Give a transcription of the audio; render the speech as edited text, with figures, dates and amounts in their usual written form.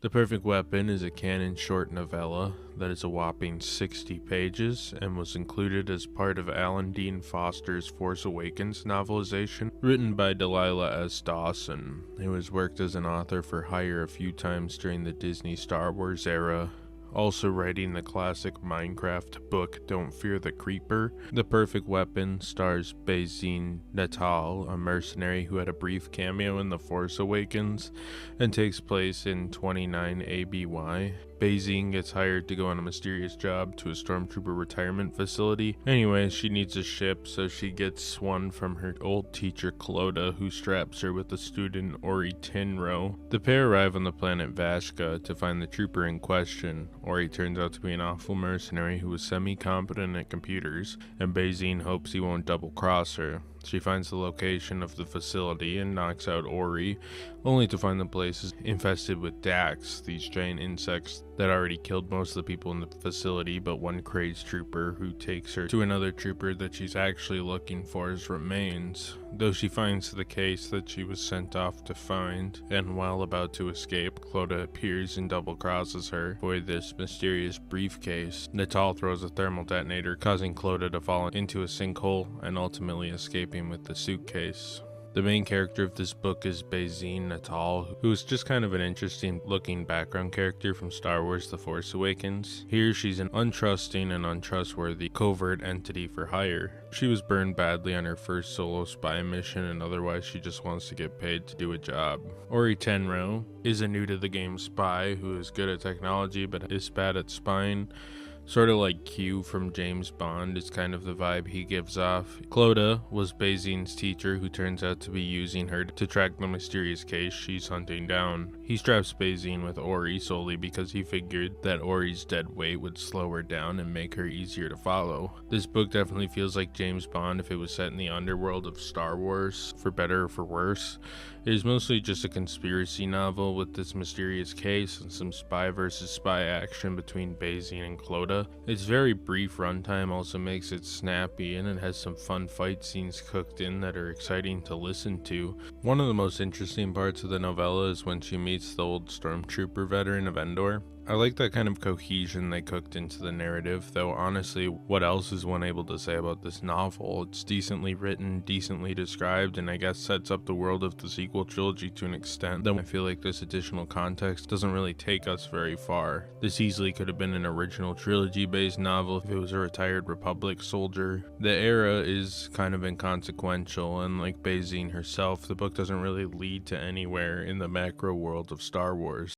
The Perfect Weapon is a canon short novella that is a whopping 60 pages and was included as part of Alan Dean Foster's Force Awakens novelization, written by Delilah S. Dawson, who has worked as an author for hire a few times during the Disney Star Wars era. Also writing the classic Minecraft book Don't Fear the Creeper. The Perfect Weapon stars Bazine Natal, a mercenary who had a brief cameo in The Force Awakens, and takes place in 29 ABY. Bazine gets hired to go on a mysterious job to a stormtrooper retirement facility. Anyway, she needs a ship, so she gets one from her old teacher Clodagh, who straps her with the student Ori Tinro. The pair arrive on the planet Vashka to find the trooper in question. Ori turns out to be an awful mercenary who is semi-competent at computers, and Bazine hopes he won't double-cross her. She finds the location of the facility and knocks out Ori, only to find the place is infested with Dax, these giant insects that already killed most of the people in the facility, but one crazed trooper who takes her to another trooper that she's actually looking for's remains. Though she finds the case that she was sent off to find, and while about to escape, Clodagh appears and double-crosses her for this mysterious briefcase. Natal throws a thermal detonator, causing Clodagh to fall into a sinkhole and ultimately escaping with the suitcase. The main character of this book is Bazine Natal, who is just kind of an interesting looking background character from Star Wars The Force Awakens. Here she's an untrusting and untrustworthy covert entity for hire. She was burned badly on her first solo spy mission, and otherwise she just wants to get paid to do a job. Ori Tenro is a new to the game spy who is good at technology but is bad at spying. Sort of like Q from James Bond is kind of the vibe he gives off. Clodagh was Bazine's teacher, who turns out to be using her to track the mysterious case she's hunting down. He straps Bazine with Ori solely because he figured that Ori's dead weight would slow her down and make her easier to follow. This book definitely feels like James Bond if it was set in the underworld of Star Wars, for better or for worse. It is mostly just a conspiracy novel with this mysterious case and some spy versus spy action between Bazine and Clodagh. Its very brief runtime also makes it snappy, and it has some fun fight scenes cooked in that are exciting to listen to. One of the most interesting parts of the novella is when she meets the old stormtrooper veteran of Endor. I like that kind of cohesion they cooked into the narrative, though honestly, what else is one able to say about this novel? It's decently written, decently described, and I guess sets up the world of the sequel trilogy to an extent, though I feel like this additional context doesn't really take us very far. This easily could have been an original trilogy-based novel if it was a retired Republic soldier. The era is kind of inconsequential, and like Bazine herself, the book doesn't really lead to anywhere in the macro world of Star Wars.